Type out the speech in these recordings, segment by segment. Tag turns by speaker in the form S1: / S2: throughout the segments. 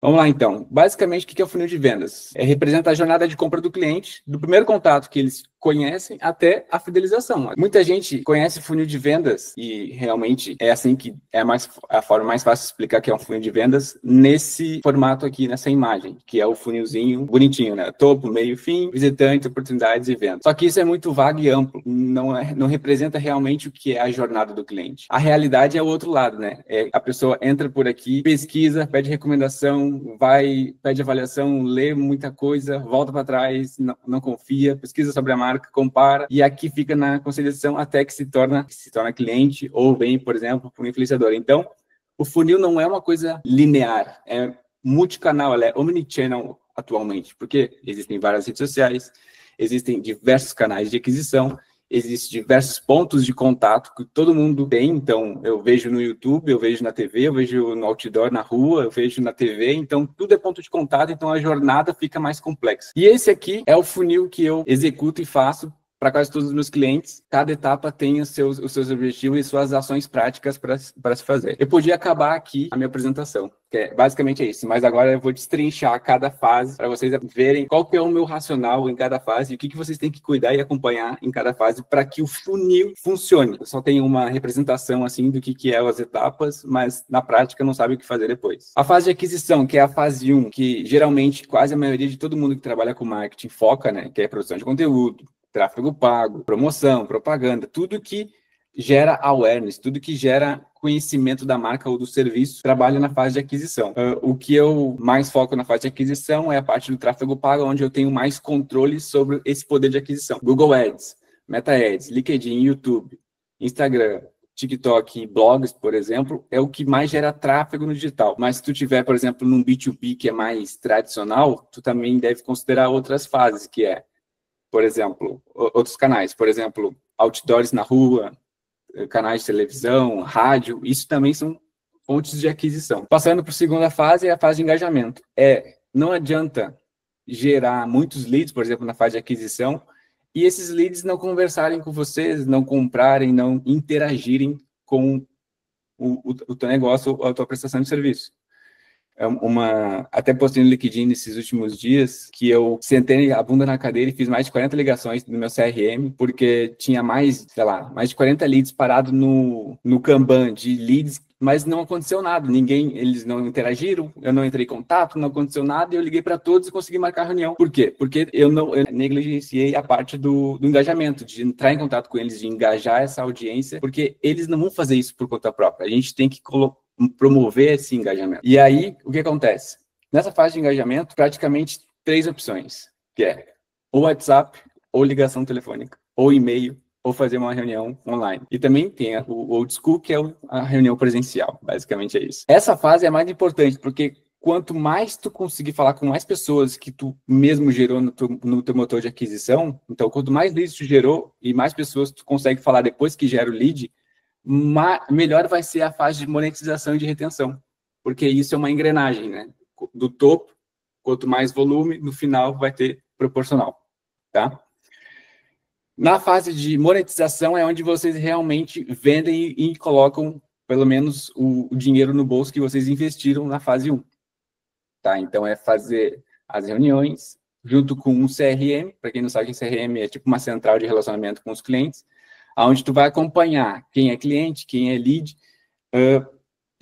S1: Vamos lá, então. Basicamente, o que é o funil de vendas? Representa a jornada de compra do cliente, do primeiro contato que eles conhecem até a fidelização. Muita gente conhece funil de vendas e realmente é assim que é a forma mais fácil de explicar que é um funil de vendas nesse formato aqui, nessa imagem, que é o funilzinho bonitinho, né? Topo, meio, fim, visitante, oportunidades e vendas. Só que isso é muito vago e amplo, não representa realmente o que é a jornada do cliente. A realidade é o outro lado, né? A pessoa entra por aqui, pesquisa, pede recomendação, pede avaliação, lê muita coisa, volta para trás, não confia, pesquisa sobre a marca, compara, e aqui fica na consideração até que se torna cliente ou vem, por exemplo, para um influenciador. Então, o funil não é uma coisa linear, é multicanal, ela é omnichannel atualmente, porque existem várias redes sociais, existem diversos canais de aquisição, existem diversos pontos de contato que todo mundo tem. Então, eu vejo no YouTube, eu vejo na TV, eu vejo no outdoor, na rua, eu vejo na TV, então tudo é ponto de contato, então a jornada fica mais complexa. E esse aqui é o funil que eu executo e faço para quase todos os meus clientes. Cada etapa tem os seus objetivos e suas ações práticas para se fazer. Eu podia acabar aqui a minha apresentação, que basicamente é isso, mas agora eu vou destrinchar cada fase para vocês verem qual que é o meu racional em cada fase e o que vocês têm que cuidar e acompanhar em cada fase para que o funil funcione. Eu só tenho uma representação assim do que é as etapas, mas na prática não sabe o que fazer depois. A fase de aquisição, que é a fase 1, que geralmente quase a maioria de todo mundo que trabalha com marketing foca, né, que é a produção de conteúdo, tráfego pago, promoção, propaganda, tudo que gera awareness, tudo que gera conhecimento da marca ou do serviço, trabalha na fase de aquisição. O que eu mais foco na fase de aquisição é a parte do tráfego pago, onde eu tenho mais controle sobre esse poder de aquisição. Google Ads, Meta Ads, LinkedIn, YouTube, Instagram, TikTok e blogs, por exemplo, é o que mais gera tráfego no digital. Mas se tu tiver, por exemplo, num B2B que é mais tradicional, tu também deve considerar outras fases, que é, por exemplo, outros canais, por exemplo, outdoors na rua, canais de televisão, rádio, isso também são fontes de aquisição. Passando para a segunda fase, é a fase de engajamento. Não adianta gerar muitos leads, por exemplo, na fase de aquisição, e esses leads não conversarem com vocês, não comprarem, não interagirem com o teu negócio ou a tua prestação de serviço. Até postei no LinkedIn nesses últimos dias que eu sentei a bunda na cadeira e fiz mais de 40 ligações no meu CRM, porque tinha mais de 40 leads parados no Kanban de leads, mas não aconteceu nada. Eles não interagiram, eu não entrei em contato, não aconteceu nada, e eu liguei para todos e consegui marcar a reunião. Por quê? Porque eu negligenciei a parte do engajamento, de entrar em contato com eles, de engajar essa audiência, porque eles não vão fazer isso por conta própria. A gente tem que promover esse engajamento. E aí, o que acontece? Nessa fase de engajamento, praticamente 3 opções, que é ou WhatsApp, ou ligação telefônica, ou e-mail, ou fazer uma reunião online. E também tem o old school, que é a reunião presencial. Basicamente é isso. Essa fase é mais importante, porque quanto mais tu conseguir falar com mais pessoas que tu mesmo gerou no teu motor de aquisição, então quanto mais leads tu gerou e mais pessoas tu consegue falar depois que gera o lead, melhor vai ser a fase de monetização e de retenção, porque isso é uma engrenagem, né? Do topo, quanto mais volume, no final vai ter proporcional, tá? Na fase de monetização é onde vocês realmente vendem e colocam, pelo menos, o dinheiro no bolso que vocês investiram na fase 1, tá? Então, é fazer as reuniões junto com um CRM. Para quem não sabe, CRM é tipo uma central de relacionamento com os clientes, onde tu vai acompanhar quem é cliente, quem é lead,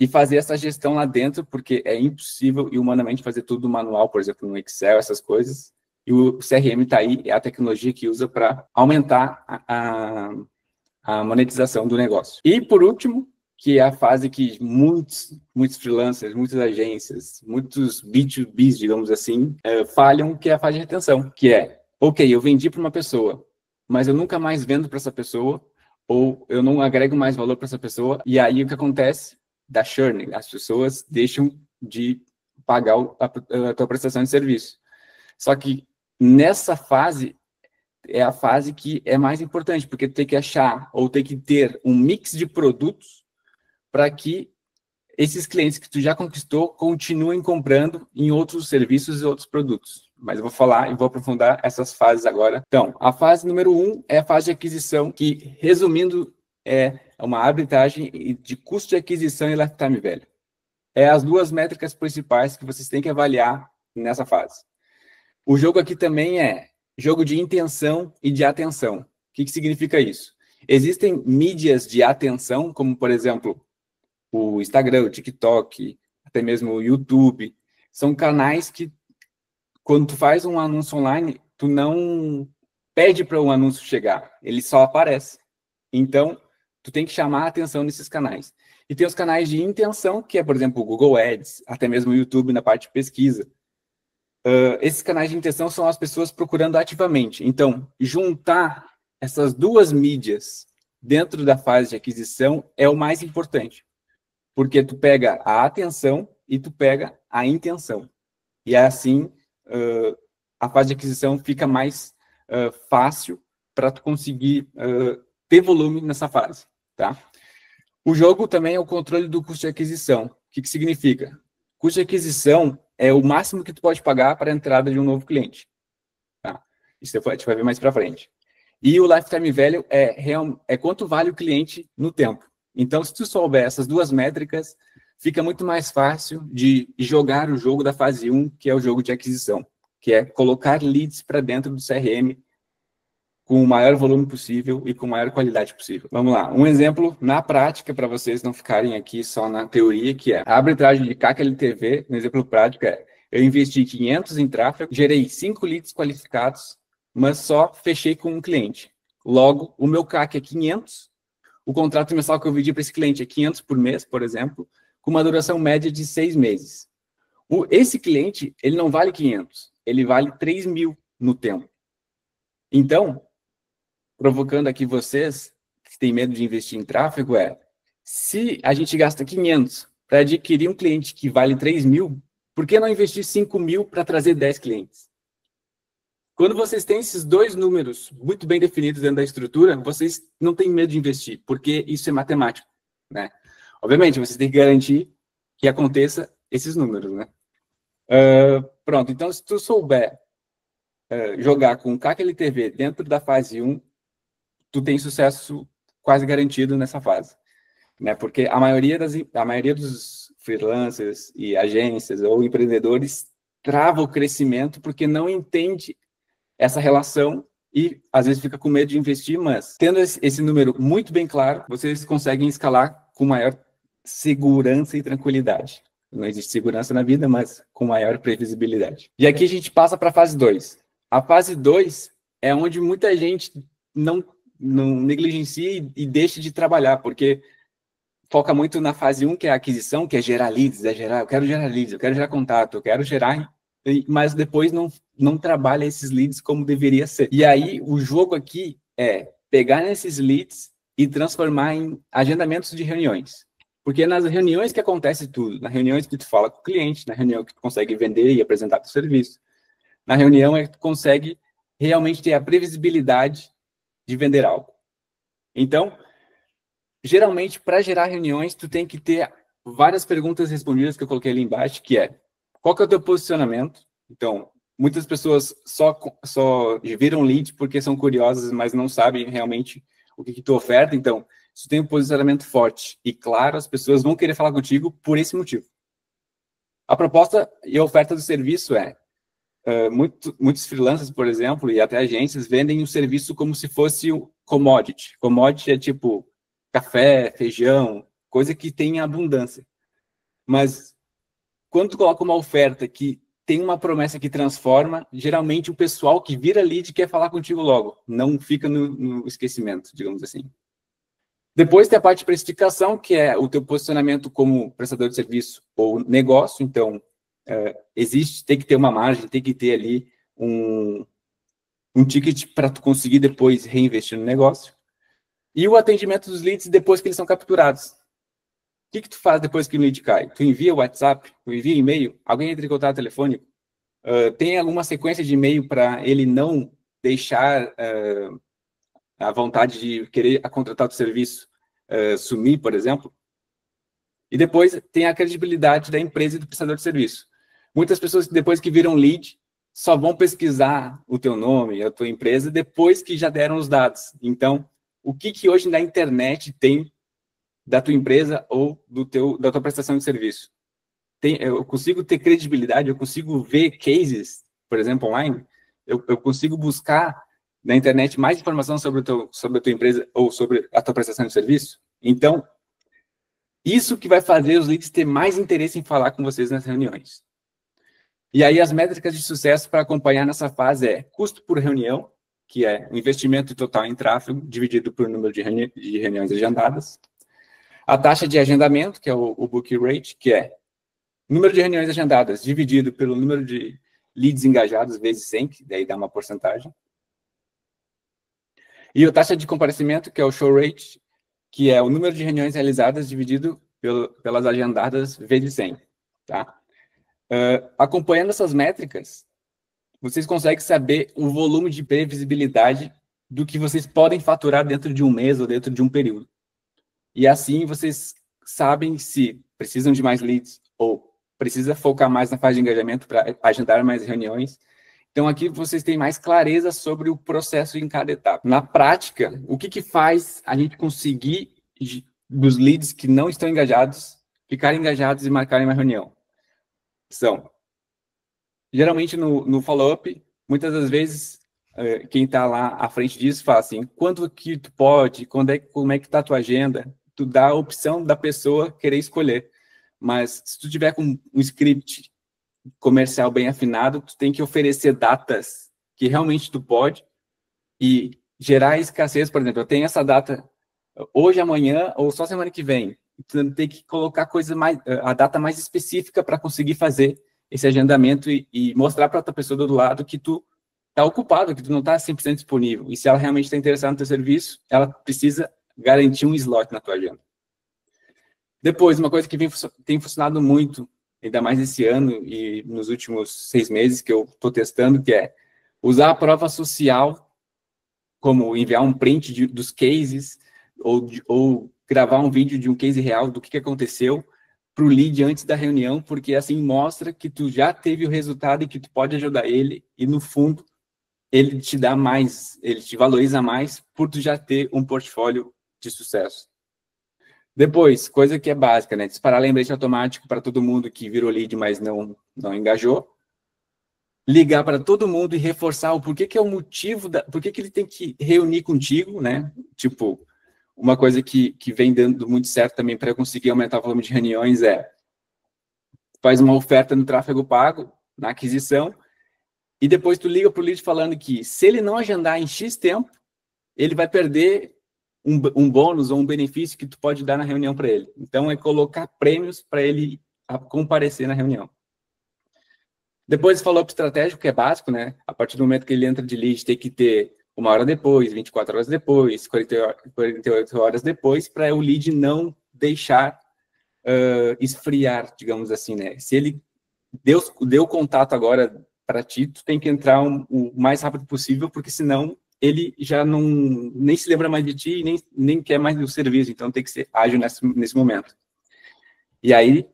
S1: e fazer essa gestão lá dentro, porque é impossível e humanamente fazer tudo manual, por exemplo, no Excel, essas coisas. E o CRM está aí, é a tecnologia que usa para aumentar a monetização do negócio. E, por último, que é a fase que muitos freelancers, muitas agências, muitos B2Bs, digamos assim, falham, que é a fase de retenção, que é, ok, eu vendi para uma pessoa, mas eu nunca mais vendo para essa pessoa, ou eu não agrego mais valor para essa pessoa, e aí o que acontece? Da churn, as pessoas deixam de pagar a tua prestação de serviço. Só que nessa fase é a fase que é mais importante, porque tu tem que achar ou tem que ter um mix de produtos para que esses clientes que tu já conquistou continuem comprando em outros serviços e outros produtos. Mas eu vou falar e vou aprofundar essas fases agora. Então, a fase número 1 é a fase de aquisição, que, resumindo, é uma arbitragem de custo de aquisição e lifetime value. é as duas métricas principais que vocês têm que avaliar nessa fase. O jogo aqui também é jogo de intenção e de atenção. O que significa isso? Existem mídias de atenção, como, por exemplo, o Instagram, o TikTok, até mesmo o YouTube. São canais que, quando tu faz um anúncio online, tu não pede para o anúncio chegar, ele só aparece. Então, tu tem que chamar a atenção nesses canais. E tem os canais de intenção, que é, por exemplo, o Google Ads, até mesmo o YouTube na parte de pesquisa. Esses canais de intenção são as pessoas procurando ativamente. Então, juntar essas duas mídias dentro da fase de aquisição é o mais importante. Porque tu pega a atenção e tu pega a intenção. E assim, a fase de aquisição fica mais fácil para tu conseguir ter volume nessa fase, tá? O jogo também é o controle do custo de aquisição. O que significa? Custo de aquisição é o máximo que tu pode pagar para a entrada de um novo cliente. Tá? Isso a gente vai ver mais para frente. E o lifetime value é quanto vale o cliente no tempo. Então, se tu souber essas duas métricas, fica muito mais fácil de jogar o jogo da fase 1, que é o jogo de aquisição, que é colocar leads para dentro do CRM com o maior volume possível e com a maior qualidade possível. Vamos lá, um exemplo na prática, para vocês não ficarem aqui só na teoria, que é a arbitragem de CAC LTV, um exemplo prático eu investi 500 em tráfego, gerei 5 leads qualificados, mas só fechei com um cliente. Logo, o meu CAC é 500, o contrato mensal que eu vendi para esse cliente é 500 por mês, por exemplo, com uma duração média de 6 meses. Esse cliente, ele não vale 500, ele vale 3.000 no tempo. Então, provocando aqui vocês que têm medo de investir em tráfego se a gente gasta 500 para adquirir um cliente que vale 3.000, por que não investir 5.000 para trazer 10 clientes? Quando vocês têm esses dois números muito bem definidos dentro da estrutura, vocês não têm medo de investir, porque isso é matemático, né? Obviamente, vocês têm que garantir que aconteça esses números, né? Pronto, então se tu souber jogar com o CAC LTV dentro da fase 1, tu tem sucesso quase garantido nessa fase, né? Porque a maioria dos freelancers e agências ou empreendedores trava o crescimento porque não entende essa relação e às vezes fica com medo de investir, mas tendo esse número muito bem claro, vocês conseguem escalar com maior segurança e tranquilidade. Não existe segurança na vida, mas com maior previsibilidade. E aqui a gente passa para a fase 2. A fase 2 é onde muita gente não negligencia e deixa de trabalhar, porque foca muito na fase 1, que é a aquisição, que é gerar leads, eu quero gerar leads, eu quero gerar contato, eu quero gerar, mas depois não trabalha esses leads como deveria ser. E aí, o jogo aqui é pegar esses leads e transformar em agendamentos de reuniões. Porque nas reuniões que acontece tudo, nas reuniões que tu fala com o cliente, na reunião que tu consegue vender e apresentar o serviço, na reunião é que tu consegue realmente ter a previsibilidade de vender algo. Então, geralmente, para gerar reuniões, tu tem que ter várias perguntas respondidas que eu coloquei ali embaixo, que é, qual que é o teu posicionamento? Então, muitas pessoas só viram lead porque são curiosas, mas não sabem realmente o que tu oferta. Então, se tu tem um posicionamento forte e claro, as pessoas vão querer falar contigo por esse motivo. A proposta e a oferta do serviço muitos freelancers, por exemplo, e até agências, vendem o serviço como se fosse o commodity. Commodity é tipo café, feijão, coisa que tem abundância. Mas quando tu coloca uma oferta que tem uma promessa que transforma, geralmente o pessoal que vira lead quer falar contigo logo, não fica no esquecimento, digamos assim. Depois tem a parte de precificação, que é o teu posicionamento como prestador de serviço ou negócio. Então, tem que ter uma margem, tem que ter ali um ticket para tu conseguir depois reinvestir no negócio. E o atendimento dos leads depois que eles são capturados. O que tu faz depois que o lead cai? Tu envia o WhatsApp, tu envia e-mail, alguém entra em contato telefônico, tem alguma sequência de e-mail para ele não deixar a vontade de querer contratar o serviço sumir, por exemplo? E depois tem a credibilidade da empresa e do prestador de serviço. Muitas pessoas, depois que viram lead, só vão pesquisar o teu nome, a tua empresa, depois que já deram os dados. Então, o que hoje na internet tem da tua empresa ou da tua prestação de serviço? eu consigo ter credibilidade, eu consigo ver cases, por exemplo, online, eu consigo buscar na internet mais informação sobre a tua empresa ou sobre a tua prestação de serviço. Então, isso que vai fazer os leads ter mais interesse em falar com vocês nas reuniões. E aí, as métricas de sucesso para acompanhar nessa fase é custo por reunião, que é o investimento total em tráfego, dividido por número de reuniões agendadas. A taxa de agendamento, que é o book rate, que é número de reuniões agendadas dividido pelo número de leads engajados vezes 100, que daí dá uma porcentagem. E a taxa de comparecimento, que é o show rate, que é o número de reuniões realizadas dividido pelas agendadas vezes 100. Tá? Acompanhando essas métricas, vocês conseguem saber o volume de previsibilidade do que vocês podem faturar dentro de um mês ou dentro de um período. E assim vocês sabem se precisam de mais leads ou precisa focar mais na fase de engajamento para agendar mais reuniões. Então, aqui vocês têm mais clareza sobre o processo em cada etapa. Na prática, o que faz a gente conseguir dos leads que não estão engajados, ficarem engajados e marcarem uma reunião? São, geralmente no follow-up, muitas das vezes, quem está lá à frente disso fala assim, quanto que tu pode, como é que está a tua agenda? Tu dá a opção da pessoa querer escolher. Mas se tu tiver com um script comercial bem afinado, tu tem que oferecer datas que realmente tu pode e gerar escassez. Por exemplo, eu tenho essa data hoje, amanhã ou só semana que vem. Tu tem que colocar a data mais específica para conseguir fazer esse agendamento e mostrar para outra pessoa do outro lado que tu está ocupado, que tu não está 100% disponível. E se ela realmente está interessada no teu serviço, ela precisa garantir um slot na tua agenda. Depois, uma coisa que tem funcionado muito, ainda mais esse ano e nos últimos 6 meses que eu estou testando, que é usar a prova social, como enviar um print dos cases ou gravar um vídeo de um case real do que aconteceu para o lead antes da reunião, porque assim mostra que tu já teve o resultado e que tu pode ajudar ele e, no fundo, ele te dá mais, ele te valoriza mais por tu já ter um portfólio de sucesso. Depois, coisa que é básica, né? Disparar lembrete automático para todo mundo que virou lead, mas não engajou. Ligar para todo mundo e reforçar o porquê que é o motivo, por que ele tem que reunir contigo, né? Tipo, uma coisa que vem dando muito certo também para conseguir aumentar o volume de reuniões faz uma oferta no tráfego pago, na aquisição, e depois tu liga para o lead falando que se ele não agendar em X tempo, ele vai perder um bônus ou um benefício que tu pode dar na reunião para ele. Então, é colocar prêmios para ele comparecer na reunião. Depois, follow-up estratégico, que é básico, né? A partir do momento que ele entra de lead, tem que ter 1 hora depois, 24 horas depois, 48 horas depois, para o lead não deixar esfriar, digamos assim, né? Se ele deu contato agora para ti, tu tem que entrar o mais rápido possível, porque senão ele já nem se lembra mais de ti e nem quer mais do serviço, então tem que ser ágil nesse momento. E aí,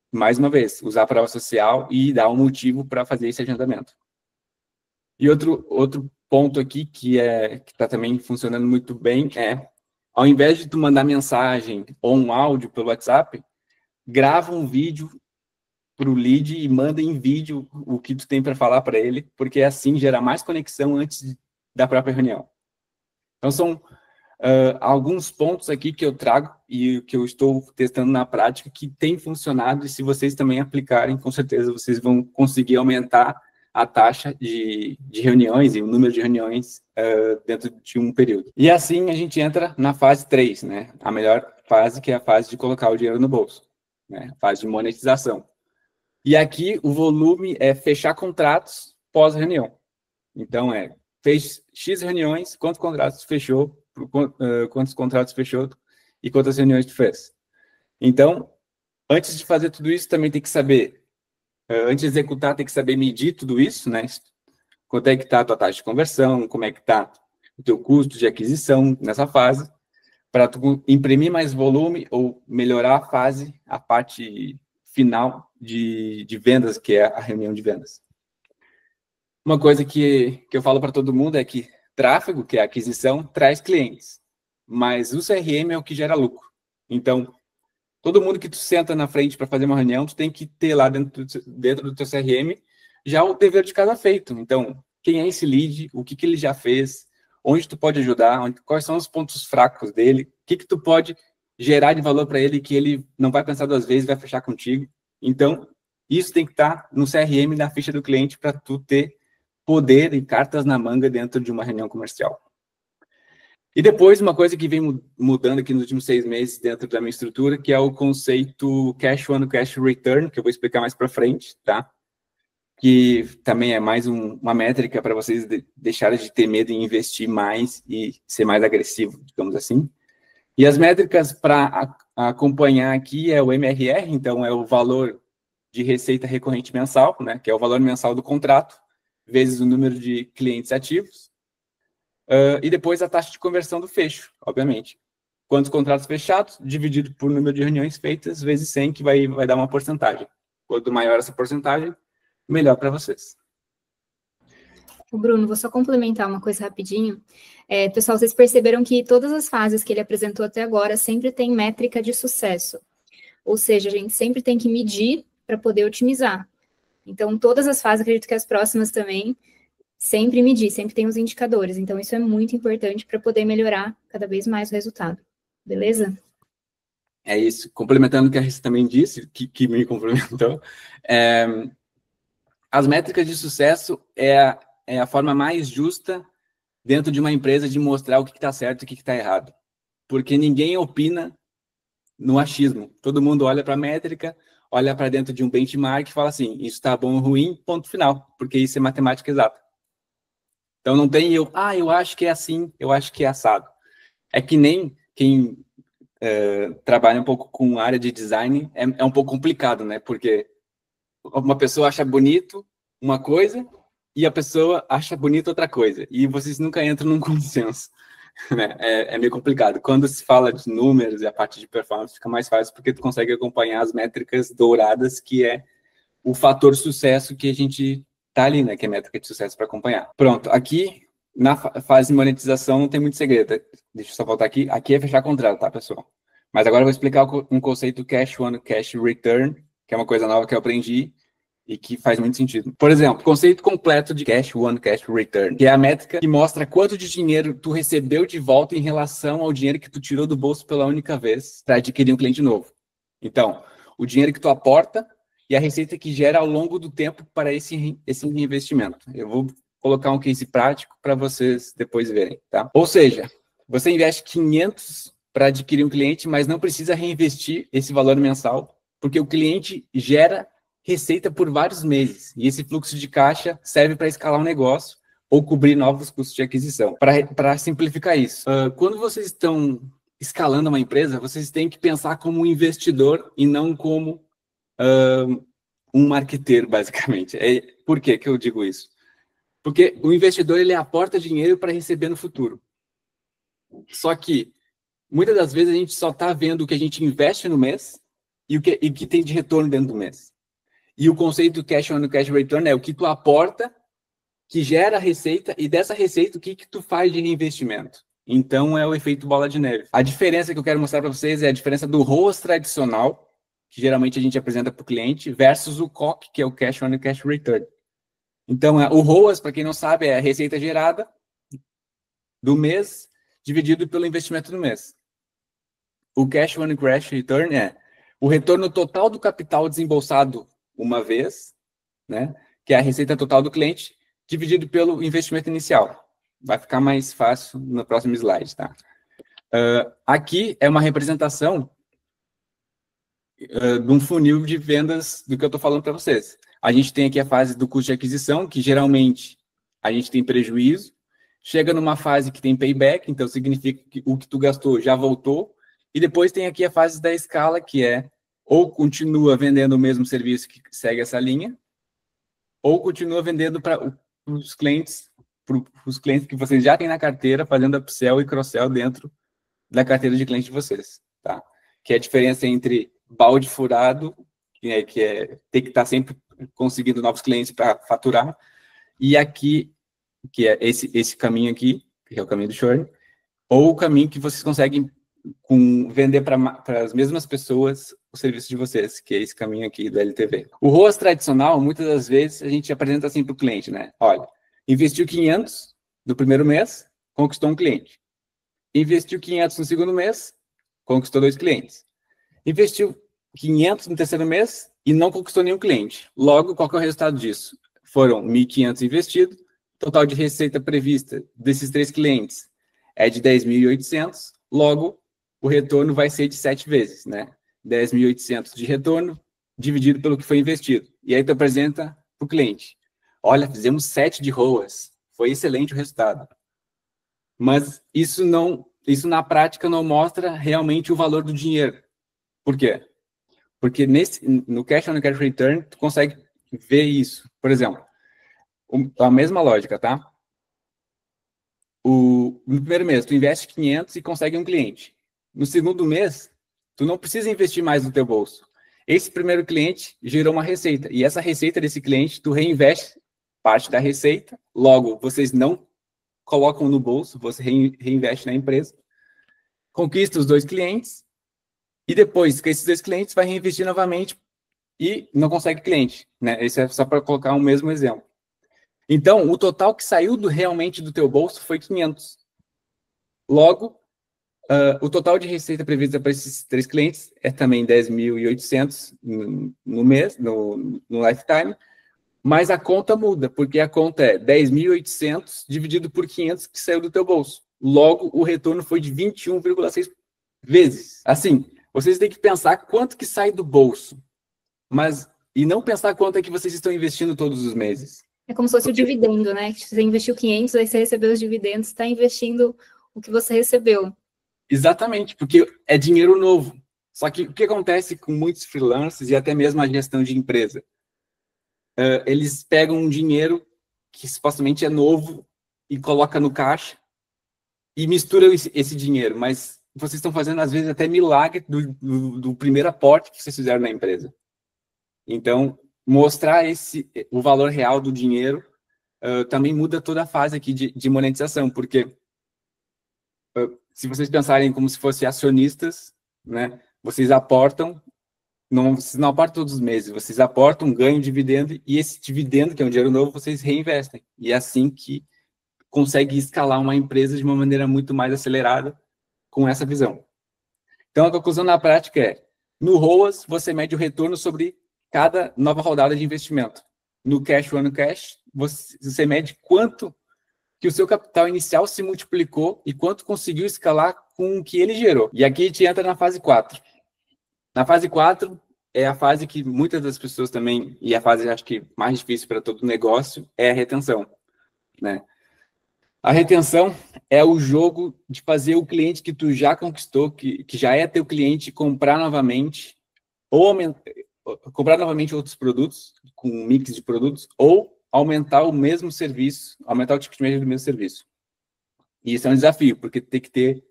S1: mais uma vez, usar a prova social e dar um motivo para fazer esse agendamento. E outro ponto aqui que está também funcionando muito bem ao invés de tu mandar mensagem ou um áudio pelo WhatsApp, grava um vídeo para o lead e manda em vídeo o que tu tem para falar para ele, porque assim gera mais conexão antes da própria reunião. Então, são alguns pontos aqui que eu trago e que eu estou testando na prática que tem funcionado, e se vocês também aplicarem, com certeza vocês vão conseguir aumentar a taxa de reuniões e o número de reuniões dentro de um período. E assim a gente entra na fase 3, né? A melhor fase, que é a fase de colocar o dinheiro no bolso, né? A fase de monetização. E aqui o volume é fechar contratos pós-reunião. Então, fez X reuniões, quantos contratos fechou e quantas reuniões tu fez. Então, antes de fazer tudo isso, também tem que saber, antes de executar, tem que saber medir tudo isso, né? Quanto é que está a tua taxa de conversão, como é que está o teu custo de aquisição nessa fase, para tu imprimir mais volume ou melhorar a parte final de vendas, que é a reunião de vendas. Uma coisa que eu falo para todo mundo é que tráfego, que é aquisição, traz clientes, mas o CRM é o que gera lucro. Então, Todo mundo que tu senta na frente para fazer uma reunião, tu tem que ter lá dentro do teu CRM já o dever de casa feito. Então, quem é esse lead, o que ele já fez, onde tu pode ajudar, quais são os pontos fracos dele, o que tu pode gerar de valor para ele que ele não vai pensar duas vezes, vai fechar contigo. Então, isso tem que estar no CRM, na ficha do cliente, para tu ter poder e cartas na manga dentro de uma reunião comercial. E depois, uma coisa que vem mudando aqui nos últimos 6 meses dentro da minha estrutura, que é o conceito Cash One, Cash Return, que eu vou explicar mais para frente, tá? Que também é mais uma métrica para vocês deixarem de ter medo em investir mais e ser mais agressivo, digamos assim. E as métricas para acompanhar aqui é o MRR, então é o valor de receita recorrente mensal, né, que é o valor mensal do contrato, vezes o número de clientes ativos, e depois a taxa de conversão do fecho, obviamente. Quantos contratos fechados, dividido por número de reuniões feitas, vezes 100, que vai dar uma porcentagem. Quanto maior essa porcentagem, melhor para vocês.
S2: Bruno, vou só complementar uma coisa rapidinho. Pessoal, vocês perceberam que todas as fases que ele apresentou até agora sempre tem métrica de sucesso. Ou seja, a gente sempre tem que medir para poder otimizar. Então, todas as fases, acredito que as próximas também, sempre medir, sempre tem os indicadores. Então, isso é muito importante para poder melhorar cada vez mais o resultado. Beleza?
S1: É isso. Complementando o que a Rita também disse, que me complementou, as métricas de sucesso é a forma mais justa dentro de uma empresa de mostrar o que está certo e o que está errado. Porque ninguém opina no achismo. Todo mundo olha para a métrica, olha para dentro de um benchmark e fala assim, isso está bom ou ruim, ponto final. Porque isso é matemática exata. Então não tem eu acho que é assim, eu acho que é assado. É que nem quem trabalha um pouco com área de design, é um pouco complicado, né? Porque uma pessoa acha bonito uma coisa e a pessoa acha bonito outra coisa. E vocês nunca entram num consenso. Né? É meio complicado. Quando se fala de números e a parte de performance fica mais fácil porque tu consegue acompanhar as métricas douradas, que é o fator sucesso que a gente tá ali, né? Que é a métrica de sucesso para acompanhar. Pronto, aqui na fase de monetização não tem muito segredo. Deixa eu só voltar aqui. Aqui é fechar contrato, tá, pessoal? Mas agora eu vou explicar um conceito Cash One, Cash Return, que é uma coisa nova que eu aprendi e que faz muito sentido. Por exemplo, conceito completo de Cash One, Cash Return, que é a métrica que mostra quanto de dinheiro tu recebeu de volta em relação ao dinheiro que tu tirou do bolso pela única vez para adquirir um cliente novo. Então, o dinheiro que tu aporta e a receita que gera ao longo do tempo para esse investimento. Eu vou colocar um case prático para vocês depois verem, tá? Ou seja, você investe 500 para adquirir um cliente, mas não precisa reinvestir esse valor mensal, porque o cliente gera receita por vários meses. E esse fluxo de caixa serve para escalar um negócio ou cobrir novos custos de aquisição. Para simplificar isso, quando vocês estão escalando uma empresa, vocês têm que pensar como um investidor e não como um marqueteiro, basicamente. Por que eu digo isso? Porque o investidor ele aporta dinheiro para receber no futuro. Só que muitas das vezes a gente só está vendo o que a gente investe no mês e o que tem de retorno dentro do mês. E o conceito do Cash On Cash Return é o que tu aporta, que gera receita, e dessa receita o que tu faz de reinvestimento. Então é o efeito bola de neve. A diferença que eu quero mostrar para vocês é a diferença do ROAS tradicional, que geralmente a gente apresenta para o cliente, versus o COC, que é o Cash On Cash Return. Então o ROAS, para quem não sabe, é a receita gerada do mês dividido pelo investimento do mês. O Cash On Cash Return é o retorno total do capital desembolsado uma vez, né? Que é a receita total do cliente, dividido pelo investimento inicial. Vai ficar mais fácil no próximo slide, tá? Aqui é uma representação de um funil de vendas do que eu estou falando para vocês. A gente tem aqui a fase do custo de aquisição, que geralmente a gente tem prejuízo. Chega numa fase que tem payback, então significa que o que tu gastou já voltou. E depois tem aqui a fase da escala, que é ou continua vendendo o mesmo serviço que segue essa linha, ou continua vendendo para os clientes que vocês já têm na carteira, fazendo upsell e cross-sell dentro da carteira de clientes de vocês, tá? Que é a diferença entre balde furado, que é ter que estar sempre conseguindo novos clientes para faturar, e aqui, que é esse caminho aqui, que é o caminho do churn, ou o caminho que vocês conseguem com vender para as mesmas pessoas o serviço de vocês, que é esse caminho aqui do LTV. O ROAS tradicional, muitas das vezes, a gente apresenta assim para o cliente, né? Olha, investiu 500 do primeiro mês, conquistou um cliente. Investiu 500 no segundo mês, conquistou 2 clientes. Investiu 500 no terceiro mês e não conquistou nenhum cliente. Logo, qual que é o resultado disso? Foram 1.500 investidos, total de receita prevista desses 3 clientes é de 10.800, logo, o retorno vai ser de 7 vezes, né? 10.800 de retorno dividido pelo que foi investido. E aí tu apresenta para o cliente. Olha, fizemos 7 de ROAS, foi excelente o resultado. Mas isso na prática não mostra realmente o valor do dinheiro. Por quê? Porque no Cash on Cash Return, tu consegue ver isso. Por exemplo, a mesma lógica, tá? No primeiro mês, tu investe 500 e consegue um cliente. No segundo mês, tu não precisa investir mais no teu bolso. Esse primeiro cliente gerou uma receita. E essa receita desse cliente, tu reinveste parte da receita. Logo, vocês não colocam no bolso, você reinveste na empresa. Conquista os 2 clientes. E depois, com esses 2 clientes, vai reinvestir novamente e não consegue cliente, né? Esse é só para colocar um mesmo exemplo. Então, o total que saiu realmente do teu bolso foi 500. Logo, o total de receita prevista para esses 3 clientes é também 10.800 no mês, no lifetime, mas a conta muda, porque a conta é 10.800 dividido por 500 que saiu do teu bolso. Logo, o retorno foi de 21,6 vezes. Assim, vocês têm que pensar quanto que sai do bolso, e não pensar quanto é que vocês estão investindo todos os meses.
S2: É como se fosse o dividendo, né? Você investiu 500, aí você recebeu os dividendos, está investindo o que você recebeu.
S1: Exatamente, porque é dinheiro novo. Só que o que acontece com muitos freelancers e até mesmo a gestão de empresa? Eles pegam um dinheiro que supostamente é novo e coloca no caixa e misturam esse dinheiro, mas vocês estão fazendo, às vezes, até milagre do primeiro aporte que vocês fizeram na empresa. Então, mostrar o valor real do dinheiro também muda toda a fase aqui de monetização, porque se vocês pensarem como se fossem acionistas, né, vocês aportam, vocês não aportam todos os meses, vocês aportam, ganham dividendo, e esse dividendo, que é um dinheiro novo, vocês reinvestem. E é assim que consegue escalar uma empresa de uma maneira muito mais acelerada com essa visão. Então, a conclusão na prática é, no ROAS, você mede o retorno sobre cada nova rodada de investimento. No Cash on Cash, você mede quanto que o seu capital inicial se multiplicou e quanto conseguiu escalar com o que ele gerou. E aqui a gente entra na fase 4. Na fase 4 é a fase que muitas das pessoas também, e a fase, acho que, mais difícil para todo negócio, é a retenção, né? A retenção é o jogo de fazer o cliente que tu já conquistou, que já é teu cliente, comprar novamente, ou comprar novamente outros produtos, com um mix de produtos, ou aumentar o mesmo serviço, aumentar o ticket médio do mesmo serviço. E isso é um desafio, porque tem que ter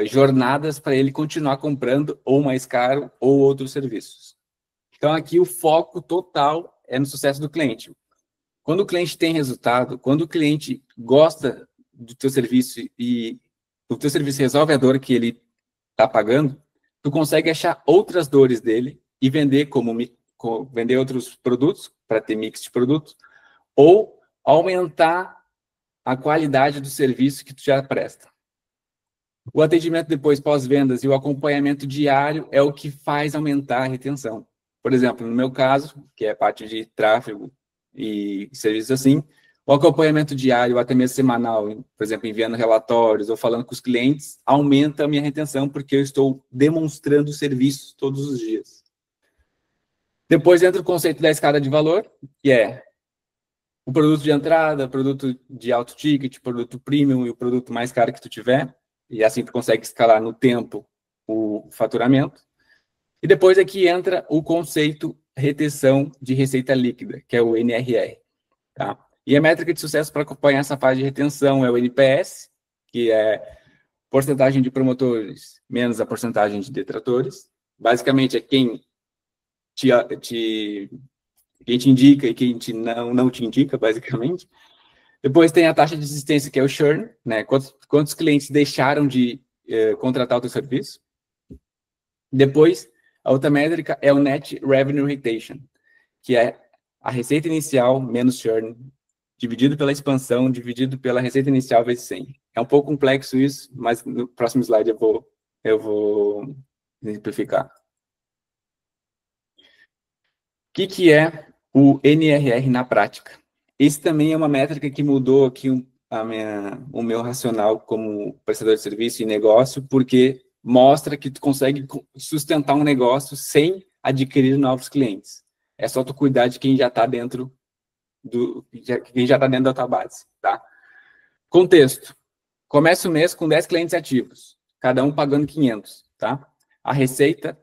S1: jornadas para ele continuar comprando ou mais caro ou outros serviços. Então, aqui o foco total é no sucesso do cliente. Quando o cliente tem resultado, quando o cliente gosta do teu serviço e o teu serviço resolve a dor que ele está pagando, tu consegue achar outras dores dele e vender vender outros produtos, para ter mix de produtos, ou aumentar a qualidade do serviço que tu já presta. O atendimento depois, pós-vendas, e o acompanhamento diário é o que faz aumentar a retenção. Por exemplo, no meu caso, que é parte de tráfego e serviços assim, o acompanhamento diário, até mesmo semanal, por exemplo, enviando relatórios ou falando com os clientes, aumenta a minha retenção porque eu estou demonstrando serviços todos os dias. Depois entra o conceito da escada de valor, que é o produto de entrada, produto de alto ticket, produto premium e o produto mais caro que tu tiver. E assim tu consegue escalar no tempo o faturamento. E depois aqui entra o conceito retenção de receita líquida, que é o NRR. Tá? E a métrica de sucesso para acompanhar essa fase de retenção é o NPS, que é porcentagem de promotores menos a porcentagem de detratores. Basicamente é quem te indica e quem não te indica, basicamente. Depois tem a taxa de desistência, que é o churn, né? Quantos clientes deixaram de contratar o teu serviço. Depois, a outra métrica é o Net Revenue Retention, que é a receita inicial menos churn, dividido pela expansão, dividido pela receita inicial vezes 100. É um pouco complexo isso, mas no próximo slide eu vou exemplificar. O que é o NRR na prática? Esse também é uma métrica que mudou aqui o meu racional como prestador de serviço e negócio, porque mostra que tu consegue sustentar um negócio sem adquirir novos clientes. É só tu cuidar de quem já está dentro da tua base, tá? Contexto. Começa o mês com 10 clientes ativos, cada um pagando 500, tá? A receita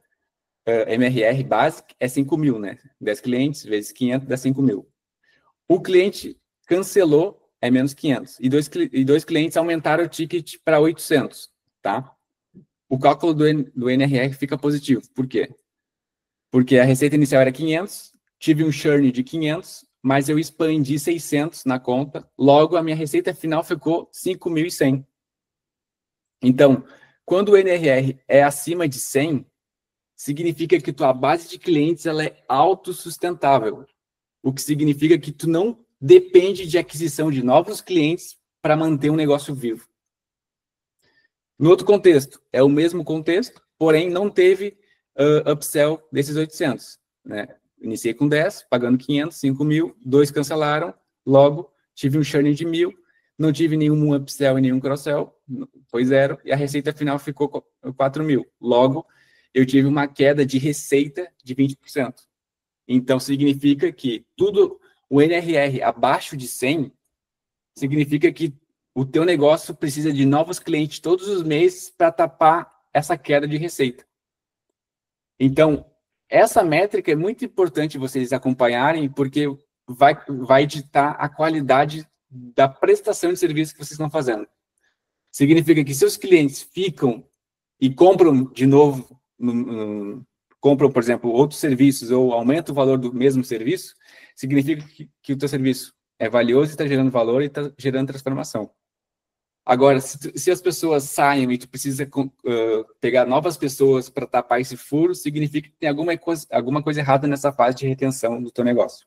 S1: MRR básica é 5 mil, né? 10 clientes vezes 500 dá 5 mil. O cliente cancelou, é menos 500. E dois clientes aumentaram o ticket para 800, tá? O cálculo do NRR fica positivo. Por quê? Porque a receita inicial era 500, tive um churn de 500, mas eu expandi 600 na conta, logo a minha receita final ficou 5.100. Então, quando o NRR é acima de 100, significa que tua base de clientes ela é autossustentável, o que significa que tu não depende de aquisição de novos clientes para manter um negócio vivo. No outro contexto, é o mesmo contexto, porém não teve upsell desses 800, né? Iniciei com 10, pagando 500, 5 mil, 2 cancelaram, logo tive um churn de 1.000, não tive nenhum upsell e nenhum cross-sell, foi 0, e a receita final ficou 4.000. Logo, eu tive uma queda de receita de 20%. Então, significa que o NRR abaixo de 100, significa que o teu negócio precisa de novos clientes todos os meses para tapar essa queda de receita. Então, essa métrica é muito importante vocês acompanharem, porque vai ditar a qualidade da prestação de serviço que vocês estão fazendo. Significa que seus clientes ficam e compram de novo, compram, por exemplo, outros serviços ou aumentam o valor do mesmo serviço, significa que o teu serviço é valioso, está gerando valor e está gerando transformação. Agora, se as pessoas saem e tu precisa pegar novas pessoas para tapar esse furo, significa que tem alguma coisa errada nessa fase de retenção do teu negócio.